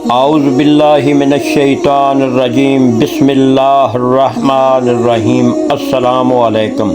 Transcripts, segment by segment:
اعوذ باللہ من الشیطان الرجیم بسم اللہ الرحمن الرحیم۔ السلام علیکم۔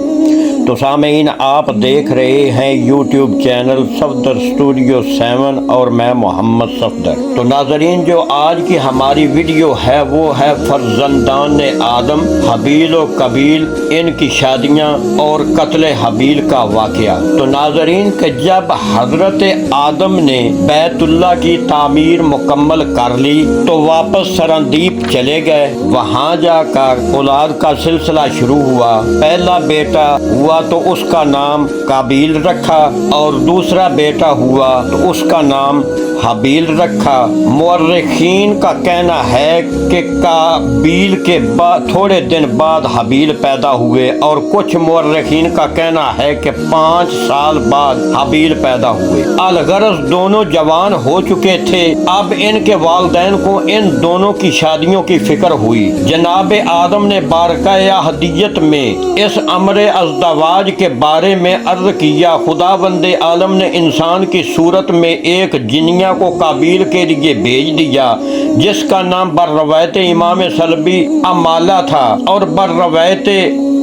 تو سامعین، آپ دیکھ رہے ہیں یوٹیوب چینل صفدر اسٹوڈیو 7 اور میں محمد صفدر۔ تو ناظرین، جو آج کی ہماری ویڈیو ہے وہ ہے فرزندان آدم حابیل و قابیل، ان کی شادیاں اور قتل حابیل کا واقعہ۔ تو ناظرین، کہ جب حضرت آدم نے بیت اللہ کی تعمیر مکمل کر لی تو واپس سرندیپ چلے گئے۔ وہاں جا کر اولاد کا سلسلہ شروع ہوا۔ پہلا بیٹا ہوا تو اس کا نام قابیل رکھا، اور دوسرا بیٹا ہوا تو اس کا نام حابیل رکھا۔ مورخین کا کہنا ہے کہ قابیل کے بعد تھوڑے دن بعد حابیل پیدا ہوئے، اور کچھ مورخین کا کہنا ہے کہ 5 سال بعد حابیل پیدا ہوئے۔ الغرض دونوں جوان ہو چکے تھے۔ اب ان کے والدین کو ان دونوں کی شادیوں کی فکر ہوئی۔ جناب آدم نے بارگاہ احدیت میں اس امر ازدواج کے بارے میں عرض کیا۔ خداوند عالم نے انسان کی صورت میں ایک جنیہ کو قابیل کے لیے بھیج دیا، جس کا نام بروایت امام سلبی امالہ تھا اور بروایت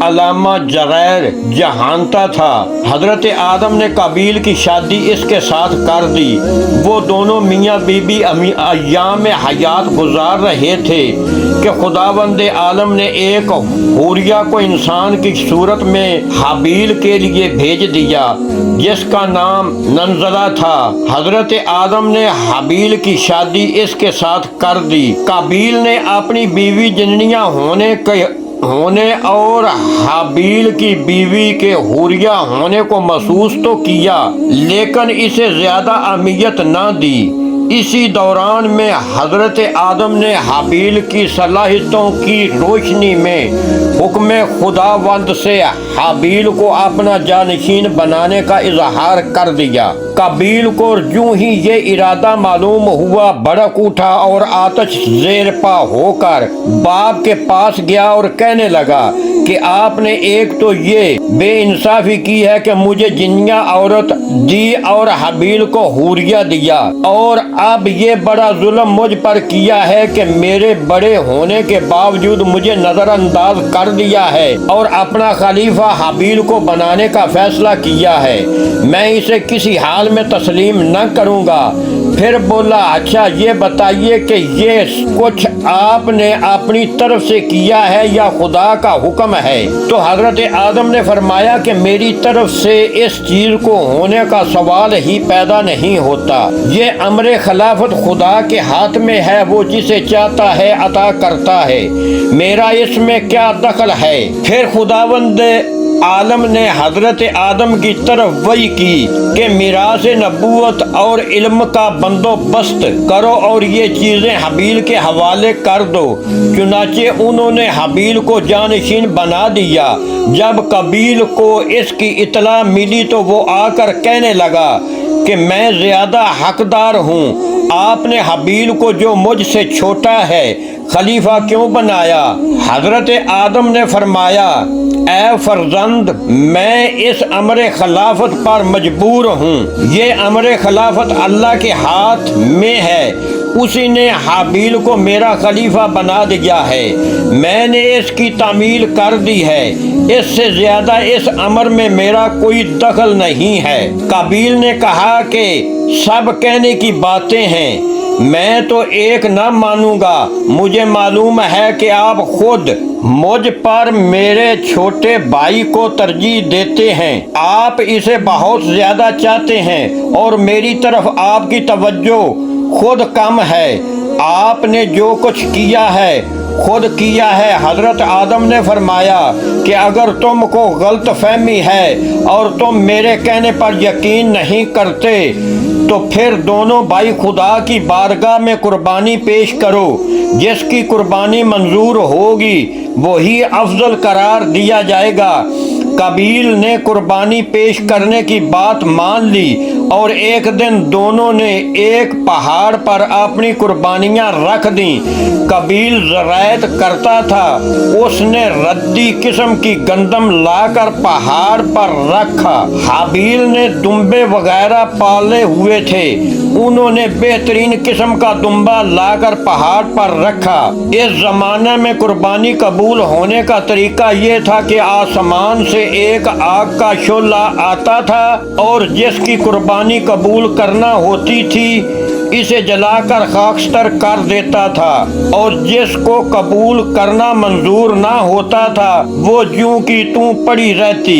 علامہ جغیر جہانتا تھا۔ حضرت آدم نے قابیل کی شادی اس کے ساتھ کر دی۔ وہ دونوں میاں بیوی ایام حیات گزار رہے تھے کہ خداوند عالم نے ایک حوریہ کو انسان کی صورت میں حابیل کے لیے بھیج دیا، جس کا نام ننزلہ تھا۔ حضرت آدم نے حابیل کی شادی اس کے ساتھ کر دی۔ قابیل نے اپنی بیوی جنیہ ہونے اور حابیل کی بیوی کے حوریہ ہونے کو محسوس تو کیا، لیکن اسے زیادہ اہمیت نہ دی۔ اسی دوران میں حضرت آدم نے حابیل کی صلاحیتوں کی روشنی میں حکم خداوند سے حابیل کو اپنا جانشین بنانے کا اظہار کر دیا۔ قابیل کو یوں ہی یہ ارادہ معلوم ہوا، بھڑک اٹھا اور آتش زیر پا ہو کر باپ کے پاس گیا اور کہنے لگا کہ آپ نے ایک تو یہ بے انصافی کی ہے کہ مجھے جنیہ عورت دی اور حابیل کو حوریہ دیا، اور اب یہ بڑا ظلم مجھ پر کیا ہے کہ میرے بڑے ہونے کے باوجود مجھے نظر انداز کر دیا ہے اور اپنا خلیفہ حابیل کو بنانے کا فیصلہ کیا ہے۔ میں اسے کسی حال میں تسلیم نہ کروں گا۔ پھر بولا، اچھا یہ بتائیے کہ یہ کچھ آپ نے اپنی طرف سے کیا ہے یا خدا کا حکم ہے؟ تو حضرت آدم نے فرمایا کہ میری طرف سے اس چیز کو ہونے کا سوال ہی پیدا نہیں ہوتا۔ یہ امر خلافت خدا کے ہاتھ میں ہے، وہ جسے چاہتا ہے عطا کرتا ہے، میرا اس میں کیا دخل ہے؟ پھر خداوند عالم نے حضرت آدم کی طرف وحی کی کہ میراث نبوت اور علم کا بندوبست کرو اور یہ چیزیں حابیل کے حوالے کر دو۔ چنانچہ انہوں نے حابیل کو جانشین بنا دیا۔ جب قابیل کو اس کی اطلاع ملی تو وہ آ کر کہنے لگا کہ میں زیادہ حقدار ہوں۔ آپ نے حابیل کو جو مجھ سے چھوٹا ہے خلیفہ کیوں بنایا؟ حضرت آدم نے فرمایا، اے فرزند، میں اس امر خلافت پر مجبور ہوں۔ یہ امر خلافت اللہ کے ہاتھ میں ہے، اسی نے حابیل کو میرا خلیفہ بنا دیا ہے، میں نے اس کی تعمیل کر دی ہے، اس سے زیادہ اس امر میں میرا کوئی دخل نہیں ہے۔ قابیل نے کہا کہ سب کہنے کی باتیں ہیں، میں تو ایک نہ مانوں گا۔ مجھے معلوم ہے کہ آپ خود مجھ پر میرے چھوٹے بھائی کو ترجیح دیتے ہیں، آپ اسے بہت زیادہ چاہتے ہیں اور میری طرف آپ کی توجہ خود کم ہے۔ آپ نے جو کچھ کیا ہے خود کیا ہے۔ حضرت آدم نے فرمایا کہ اگر تم کو غلط فہمی ہے اور تم میرے کہنے پر یقین نہیں کرتے تو پھر دونوں بھائی خدا کی بارگاہ میں قربانی پیش کرو، جس کی قربانی منظور ہوگی وہی افضل قرار دیا جائے گا۔ قابیل نے قربانی پیش کرنے کی بات مان لی اور ایک دن دونوں نے ایک پہاڑ پر اپنی قربانیاں رکھ دیں۔ قابیل زراعت کرتا تھا، اس نے ردی قسم کی گندم لا کر پہاڑ پر رکھا۔ حابیل نے دمبے وغیرہ پالے ہوئے تھے، انہوں نے بہترین قسم کا دمبا لا کر پہاڑ پر رکھا۔ اس زمانے میں قربانی قبول ہونے کا طریقہ یہ تھا کہ آسمان سے ایک آگ کا شعلہ آتا تھا اور جس کی قربانی قبول کرنا ہوتی تھی اسے جلا کر خاکستر کر دیتا تھا، اور جس کو قبول کرنا منظور نہ ہوتا تھا وہ جوں کی توں پڑی رہتی۔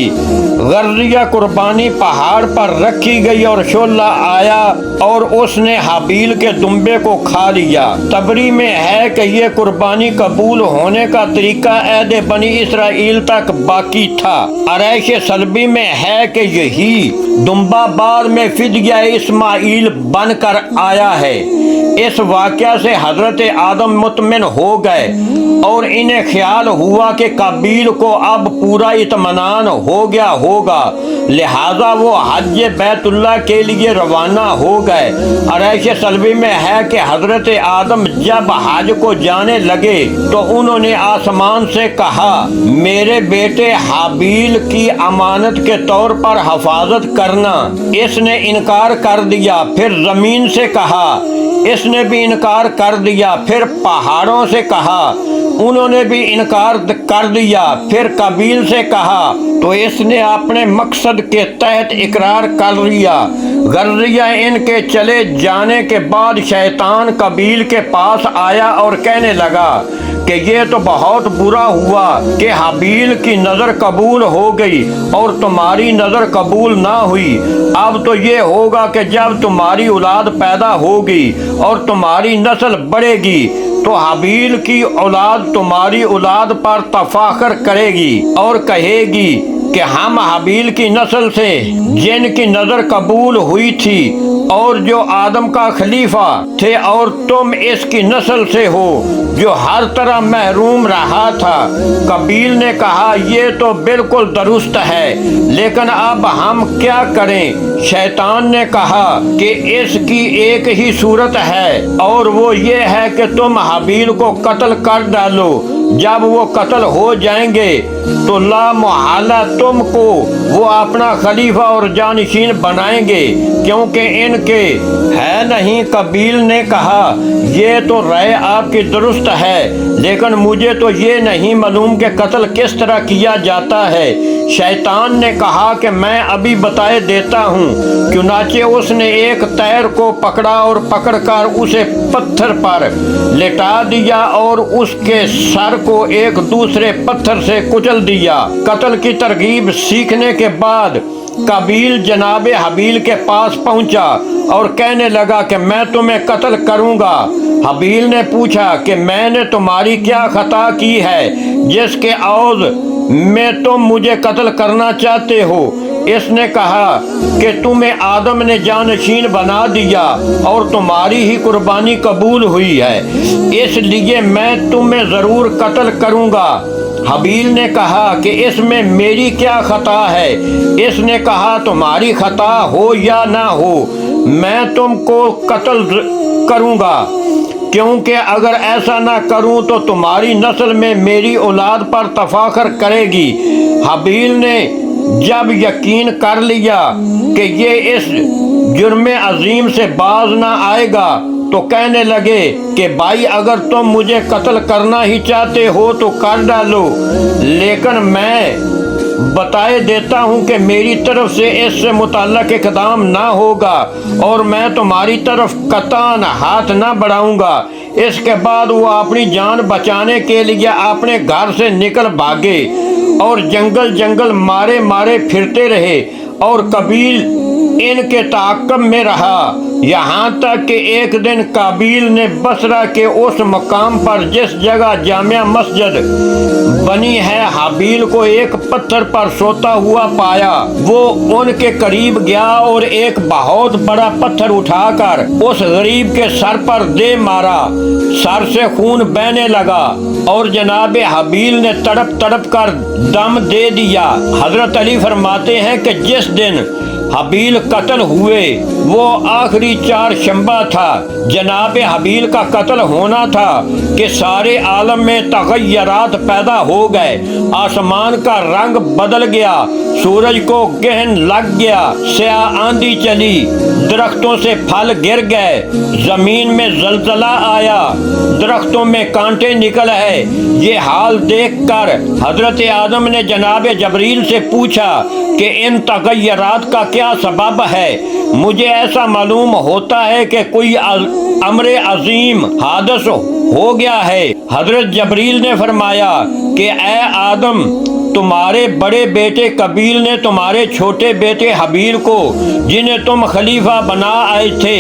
غرضیہ قربانی پہاڑ پر رکھی گئی اور شعلہ آیا اور اس نے حابیل کے دمبے کو کھا لیا۔ تبری میں ہے کہ یہ قربانی قبول ہونے کا طریقہ عہد بنی اسرائیل تک باقی تھا۔ عرائش سلبی میں ہے کہ یہی دمبا بعد میں فدیہ اسماعیل بن کر آیا ہے۔ اس واقعہ سے حضرت آدم مطمئن ہو گئے اور انہیں خیال ہوا کہ قابیل کو اب پورا اطمینان ہو گیا ہوگا، لہذا وہ حج بیت اللہ کے لیے روانہ ہو گئے۔ عرائش سلبی میں ہے کہ حضرت آدم جب حج کو جانے لگے تو انہوں نے آسمان سے کہا، میرے بیٹے حابیل کی امانت کے طور پر حفاظت کرنا۔ اس نے انکار کر دیا۔ پھر زمین سے کہا، اس نے بھی انکار کر دیا۔ پھر پہاڑوں سے کہا، انہوں نے بھی انکار کر دیا۔ پھر قابیل سے کہا تو اس نے اپنے مقصد کے تحت اقرار کر لیا۔ غرضیہ ان کے چلے جانے کے بعد شیطان قابیل کے پاس آیا اور کہنے لگا کہ یہ تو بہت برا ہوا کہ حابیل کی نظر قبول ہو گئی اور تمہاری نظر قبول نہ ہوئی۔ اب تو یہ ہوگا کہ جب تمہاری اولاد پیدا ہوگی اور تمہاری نسل بڑھے گی تو حابیل کی اولاد تمہاری اولاد پر تفاخر کرے گی اور کہے گی کہ ہم حابیل کی نسل سے جن کی نظر قبول ہوئی تھی اور جو آدم کا خلیفہ تھے، اور تم اس کی نسل سے ہو جو ہر طرح محروم رہا تھا۔ قابیل نے کہا، یہ تو بالکل درست ہے، لیکن اب ہم کیا کریں؟ شیطان نے کہا کہ اس کی ایک ہی صورت ہے اور وہ یہ ہے کہ تم حابیل کو قتل کر ڈالو۔ جب وہ قتل ہو جائیں گے تو لا محالہ تم کو وہ اپنا خلیفہ اور جانشین بنائیں گے، کیونکہ ان کے ہے نہیں۔ قابیل نے کہا، یہ تو رائے آپ کی درست ہے، لیکن مجھے تو یہ نہیں معلوم کہ قتل کس طرح کیا جاتا ہے۔ شیطان نے کہا کہ میں ابھی بتائے دیتا ہوں۔ چنانچہ اس نے ایک طیر کو پکڑا اور پکڑ کر اسے پتھر پر لٹا دیا اور اس کے سر کو ایک دوسرے پتھر سے کچل دیا۔ قتل کی ترغیب سیکھنے کے بعد قابیل جناب حابیل کے پاس پہنچا اور کہنے لگا کہ میں تمہیں قتل کروں گا۔ حابیل نے پوچھا کہ میں نے تمہاری کیا خطا کی ہے جس کے عوض میں تم مجھے قتل کرنا چاہتے ہو؟ اس نے کہا کہ تمہیں آدم نے جانشین بنا دیا اور تمہاری ہی قربانی قبول ہوئی ہے، اس لیے میں تمہیں ضرور قتل کروں گا۔ حابیل نے کہا کہ اس میں میری کیا خطا ہے؟ اس نے کہا، تمہاری خطا ہو یا نہ ہو میں تم کو قتل کروں گا، کیونکہ اگر ایسا نہ کروں تو تمہاری نسل میں میری اولاد پر تفاخر کرے گی۔ حابیل نے جب یقین کر لیا کہ یہ اس جرم عظیم سے باز نہ آئے گا تو کہنے لگے کہ بھائی، اگر تم مجھے قتل کرنا ہی چاہتے ہو تو کر ڈالو، لیکن میں بتائے دیتا ہوں کہ میری طرف سے اس سے متعلق اقدام نہ ہوگا اور میں تمہاری طرف قطعاً ہاتھ نہ بڑھاؤں گا۔ اس کے بعد وہ اپنی جان بچانے کے لیے اپنے گھر سے نکل بھاگے اور جنگل جنگل مارے مارے پھرتے رہے، اور قابیل ان کے تعاقب میں رہا، یہاں تک کہ ایک دن قابیل نے بصرہ کے اس مقام پر جس جگہ جامع مسجد بنی ہے حابیل کو ایک پتھر پر سوتا ہوا پایا۔ وہ ان کے قریب گیا اور ایک بہت بڑا پتھر اٹھا کر اس غریب کے سر پر دے مارا، سر سے خون بہنے لگا اور جناب حابیل نے تڑپ تڑپ کر دم دے دیا۔ حضرت علی فرماتے ہیں کہ جس دن حبیل قتل ہوئے، وہ آخری چہارشنبہ تھا۔ جناب حبیل کا قتل ہونا تھا کہ سارے عالم میں تغیرات پیدا ہو گئے، آسمان کا رنگ بدل گیا، سورج کو گرہن لگ گیا، سیاہ آندھی چلی، درختوں سے پھل گر گئے، زمین میں زلزلہ آیا، درختوں میں کانٹے نکل آئے۔ یہ حال دیکھ کر حضرت آدم نے جناب جبریل سے پوچھا کہ ان تغیرات کا کیا سبب ہے؟ مجھے ایسا معلوم ہوتا ہے کہ کوئی امر عظیم حادث ہو گیا ہے۔ حضرت جبریل نے فرمایا کہ اے آدم، تمہارے بڑے بیٹے قابیل نے تمہارے چھوٹے بیٹے حابیل کو، جنہیں تم خلیفہ بنا آئے تھے،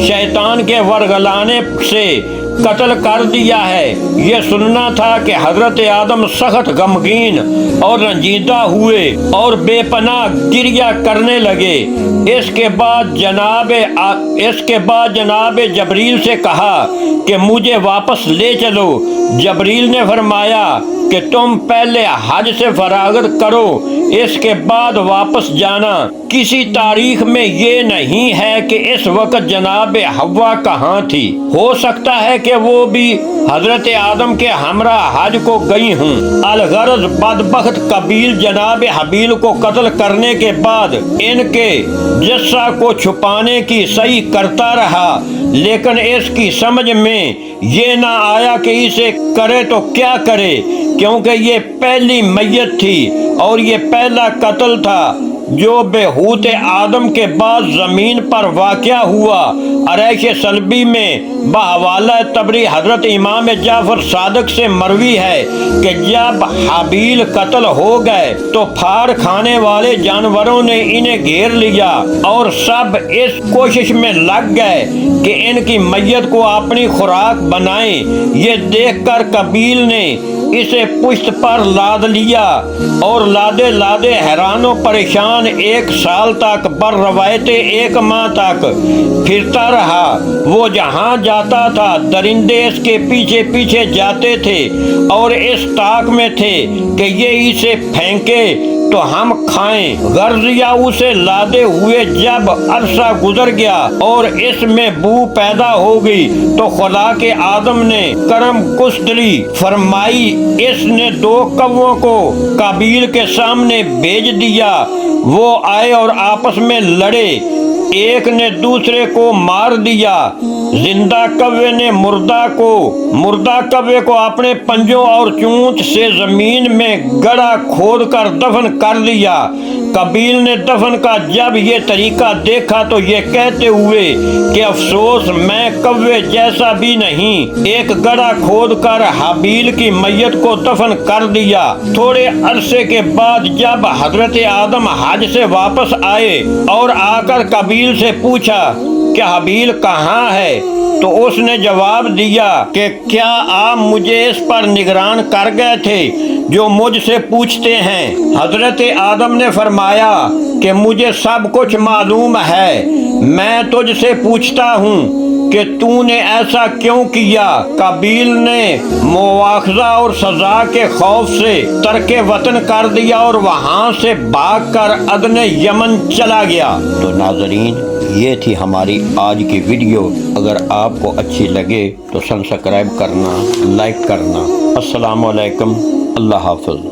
شیطان کے ورگلانے سے قتل کر دیا ہے۔ یہ سننا تھا کہ حضرت آدم سخت غمگین اور رنجیدہ ہوئے اور بے پناہ گریہ کرنے لگے۔ اس کے بعد جناب جبریل سے کہا کہ مجھے واپس لے چلو۔ جبریل نے فرمایا کہ تم پہلے حج سے فراغت کرو، اس کے بعد واپس جانا۔ کسی تاریخ میں یہ نہیں ہے کہ اس وقت جناب حوا کہاں تھی، ہو سکتا ہے کہ وہ بھی حضرت آدم کے ہمراہ حج کو گئی ہوں۔ الغرض بدبخت قابیل جناب حابیل کو قتل کرنے کے بعد ان کے جثہ کو چھپانے کی صحیح کرتا رہا، لیکن اس کی سمجھ میں یہ نہ آیا کہ اسے کرے تو کیا کرے، کیونکہ یہ پہلی میت تھی اور یہ پہلا قتل تھا جو بہوت آدم کے بعد زمین پر واقع ہوا۔ عریش صلبی میں بحوالہ طبری حضرت امام جعفر صادق سے مروی ہے کہ جب حابیل قتل ہو گئے تو پھاڑ کھانے والے جانوروں نے انہیں گھیر لیا اور سب اس کوشش میں لگ گئے کہ ان کی میت کو اپنی خوراک بنائیں۔ یہ دیکھ کر قابیل نے اسے پشت پر لاد لیا اور لادے لادے حیران و پریشان 1 سال تک بر روایت 1 ماہ تک پھرتا رہا۔ وہ جہاں جاتا تھا درندے اس کے پیچھے پیچھے جاتے تھے اور اس طاق میں تھے کہ یہ اسے پھینکے تو ہم کھائیں۔ غرضیہ اسے لادے ہوئے جب عرصہ گزر گیا اور اس میں بو پیدا ہو گئی تو خدا کے آدم نے کرم کشدری فرمائی، اس نے 2 کووں کو قابیل کے سامنے بھیج دیا۔ وہ آئے اور آپس میں لڑے، ایک نے دوسرے کو مار دیا۔ زندہ کوے نے مردہ کوے کو اپنے پنجوں اور چونچ سے زمین میں گڑھا کھود کر دفن کر دیا۔ قابیل نے دفن کا جب یہ طریقہ دیکھا تو یہ کہتے ہوئے کہ افسوس، میں کوے جیسا بھی نہیں، ایک گڑھا کھود کر حابیل کی میت کو دفن کر دیا۔ تھوڑے عرصے کے بعد جب حضرت آدم حج سے واپس آئے اور آ کر قابیل سے پوچھا کہ حابیل کہاں ہے، تو اس نے جواب دیا کہ کیا آپ مجھے اس پر نگران کر گئے تھے جو مجھ سے پوچھتے ہیں؟ حضرت آدم نے فرمایا کہ مجھے سب کچھ معلوم ہے، میں تجھ سے پوچھتا ہوں کہ تو نے ایسا کیوں کیا؟ قابیل نے مواخذہ اور سزا کے خوف سے ترک وطن کر دیا اور وہاں سے بھاگ کر ادن یمن چلا گیا۔ تو ناظرین، یہ تھی ہماری آج کی ویڈیو۔ اگر آپ کو اچھی لگے تو سبسکرائب کرنا، لائک کرنا۔ السلام علیکم، اللہ حافظ۔